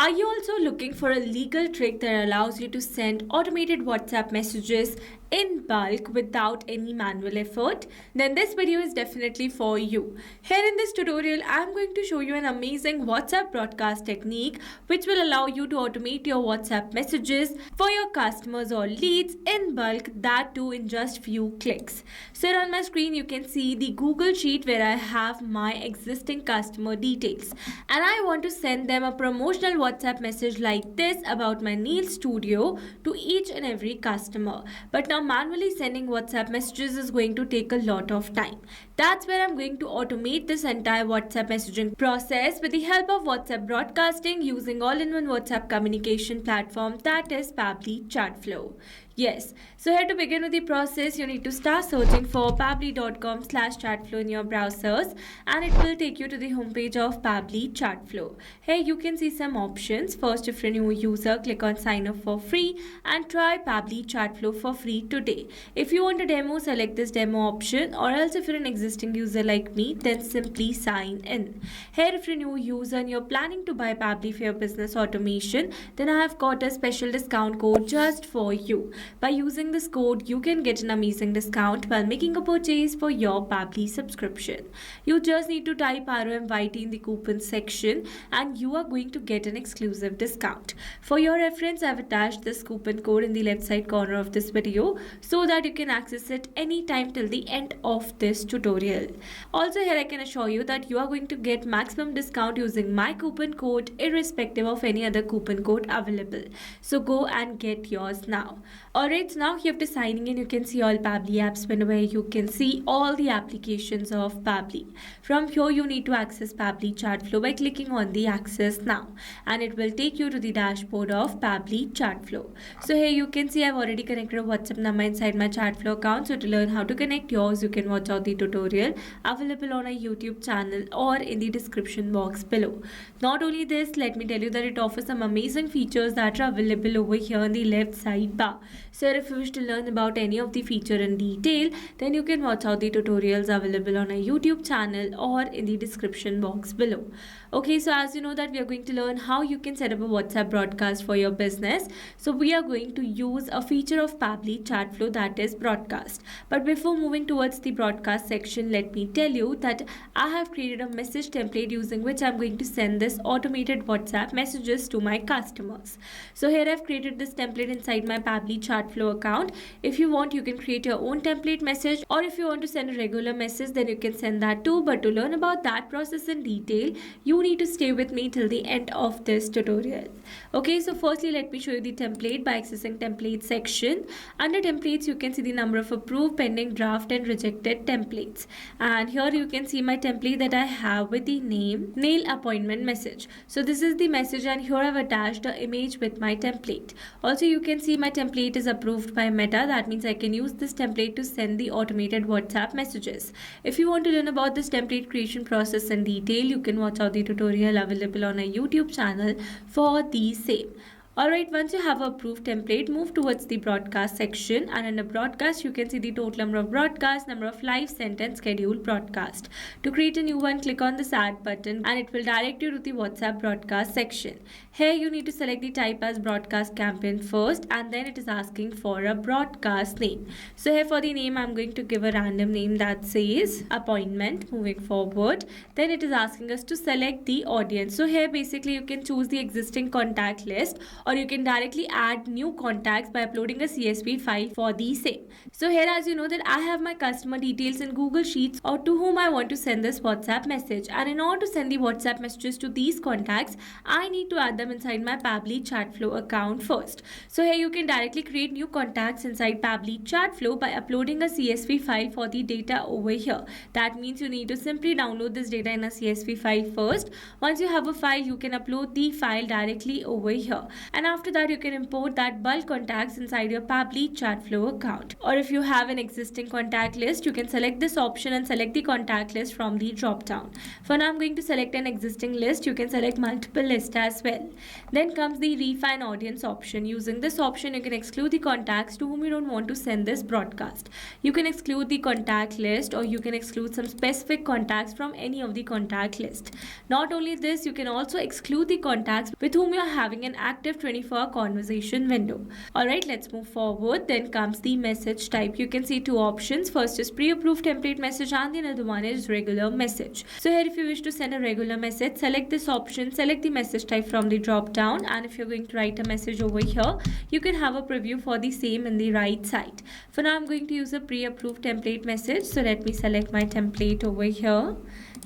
Are you also looking for a legal trick that allows you to send automated WhatsApp messages in bulk without any manual effort? Then this video is definitely for you. Here in this tutorial, I'm going to show you an amazing WhatsApp broadcast technique which will allow you to automate your WhatsApp messages for your customers or leads in bulk, that too in just few clicks. So here on my screen you can see the Google Sheet where I have my existing customer details and I want to send them a promotional WhatsApp message like this about my nail studio to each and every customer. But now manually sending WhatsApp messages is going to take a lot of time. That's where I'm going to automate this entire WhatsApp messaging process with the help of WhatsApp broadcasting using all-in-one WhatsApp communication platform, that is Pabbly Chatflow. Yes, so here to begin with the process, you need to start searching for pabbly.com/chatflow in your browsers and it will take you to the homepage of Pabbly Chatflow. Here you can see some options. First, if you're a new user, click on sign up for free and try Pabbly Chatflow for free today. If you want a demo, select this demo option, or else if you're an existing user like me, then simply sign in. Here if you're a new user and you're planning to buy Pabbly for your business automation, then I have got a special discount code just for you. By using this code, you can get an amazing discount while making a purchase for your Pabbly subscription. You just need to type ROMYT in the coupon section and you are going to get an exclusive discount. For your reference, I've attached this coupon code in the left side corner of this video so that you can access it anytime till the end of this tutorial. Also here I can assure you that you are going to get maximum discount using my coupon code irrespective of any other coupon code available. So go and get yours now. Alright, so now here after signing in, you can see all Pabbly apps window where you can see all the applications of Pabbly. From here, you need to access Pabbly Chatflow by clicking on the access now and it will take you to the dashboard of Pabbly Chatflow. So here you can see I've already connected a WhatsApp number inside my Chatflow account. So to learn how to connect yours, you can watch out the tutorial available on our YouTube channel or in the description box below. Not only this, let me tell you that it offers some amazing features that are available over here on the left side bar. So if you wish to learn about any of the feature in detail, then you can watch out the tutorials available on our YouTube channel or in the description box below. Okay, so as you know that we are going to learn how you can set up a WhatsApp broadcast for your business. So we are going to use a feature of Pabbly Chatflow, that is broadcast. But before moving towards the broadcast section, let me tell you that I have created a message template using which I'm going to send this automated WhatsApp messages to my customers. So here I've created this template inside my Pabbly Chatflow account. If you want, you can create your own template message, or if you want to send a regular message, then you can send that too. But to learn about that process in detail, you need to stay with me till the end of this tutorial. Okay, so firstly let me show you the template by accessing template section. Under templates you can see the number of approved, pending, draft and rejected templates, and here you can see my template that I have with the name nail appointment message. So this is the message and here I've attached the image with my template. Also you can see my template is approved by Meta. That means I can use this template to send the automated WhatsApp messages. If you want to learn about this template creation process in detail, you can watch out the tutorial available on our YouTube channel for the same. Alright, once you have a approved template, move towards the broadcast section, and in the broadcast you can see the total number of broadcasts, number of live sent and scheduled broadcast. To create a new one, click on this add button and it will direct you to the WhatsApp broadcast section. Here you need to select the type as broadcast campaign first and then it is asking for a broadcast name. So here for the name I'm going to give a random name that says appointment. Moving forward, then it is asking us to select the audience. So here basically you can choose the existing contact list or you can directly add new contacts by uploading a CSV file for the same. So here as you know that I have my customer details in Google Sheets or to whom I want to send this WhatsApp message, and in order to send the WhatsApp messages to these contacts, I need to add them inside my Pabbly Chatflow account first. So here you can directly create new contacts inside Pabbly Chatflow by uploading a CSV file for the data over here. That means you need to simply download this data in a CSV file first. Once you have a file, you can upload the file directly over here. and after that you can import that bulk contacts inside your Pabbly Chatflow account. Or if you have an existing contact list, you can select this option and select the contact list from the drop down. For now I'm going to select an existing list. You can select multiple lists as well. Then comes the refine audience option. Using this option you can exclude the contacts to whom you don't want to send this broadcast. You can exclude the contact list, or you can exclude some specific contacts from any of the contact list. Not only this, you can also exclude the contacts with whom you are having an active 24-hour conversation window. Alright, let's move forward. Then comes the message type. You can see two options. First is pre-approved template message and the another one is regular message. So here if you wish to send a regular message, select this option, select the message type from the drop down, and if you're going to write a message over here, you can have a preview for the same in the right side. For now I'm going to use a pre-approved template message, so let me select my template over here.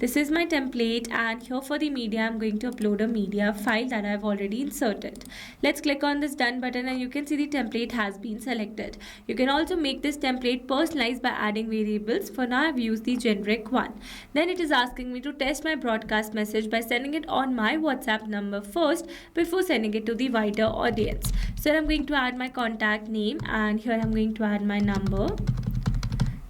This is my template, and here for the media I'm going to upload a media file that I've already inserted. Let's click on this done button and you can see the template has been selected. You can also make this template personalized by adding variables. For now I've used the generic one. Then it is asking me to test my broadcast message by sending it on my WhatsApp number first before sending it to the wider audience. So I'm going to add my contact name, and here I'm going to add my number.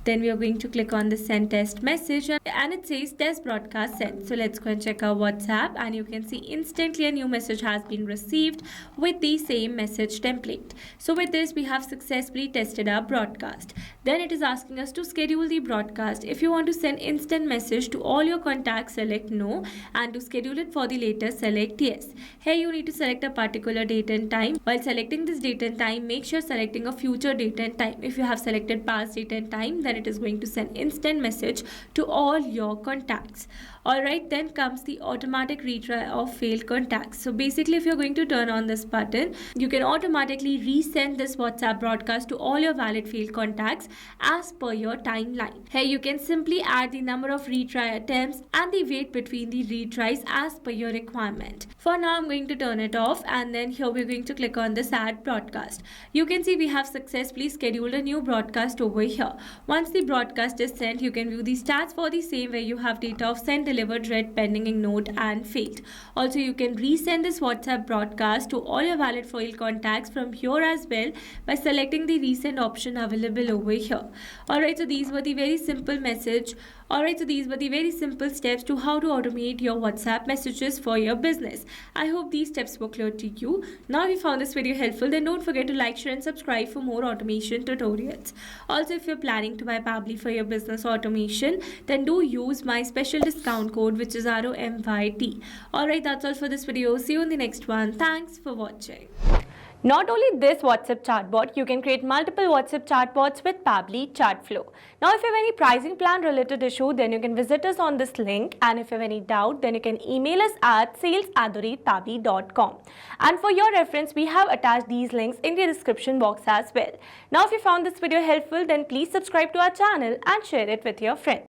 Then we are going to click on the send test message, and it says test broadcast sent. So let's go and check our WhatsApp, and you can see instantly a new message has been received with the same message template. So with this we have successfully tested our broadcast. Then it is asking us to schedule the broadcast. If you want to send instant message to all your contacts, select no, and to schedule it for the later, select yes. Here you need to select a particular date and time. While selecting this date and time, make sure selecting a future date and time. If you have selected past date and time, then it is going to send instant message to all your contacts. Alright, then comes the automatic retry of failed contacts. So basically if you're going to turn on this button, you can automatically resend this WhatsApp broadcast to all your valid failed contacts as per your timeline. Here you can simply add the number of retry attempts and the weight between the retries as per your requirement. For now I'm going to turn it off, and then here we're going to click on this add broadcast. You can see we have successfully scheduled a new broadcast over here. Once the broadcast is sent, you can view the stats for the same, where you have data of sent, delivered, read, pending, ignored and failed. Also you can resend this WhatsApp broadcast to all your valid failed contacts from here as well by selecting the resend option available over here. Alright, so these were the very simple steps to how to automate your WhatsApp messages for your business. I hope these steps were clear to you. Now if you found this video helpful, then don't forget to like, share and subscribe for more automation tutorials. Also, if you're planning to buy Pabbly for your business automation, then do use my special discount code, which is ROMYT. Alright, that's all for this video. See you in the next one. Thanks for watching. Not only this WhatsApp chatbot, you can create multiple WhatsApp chatbots with Pabbly Chatflow. Now if you have any pricing plan related issue, then you can visit us on this link, and if you have any doubt, then you can email us at sales@pabbly.com. And for your reference, we have attached these links in the description box as well. Now if you found this video helpful, then please subscribe to our channel and share it with your friends.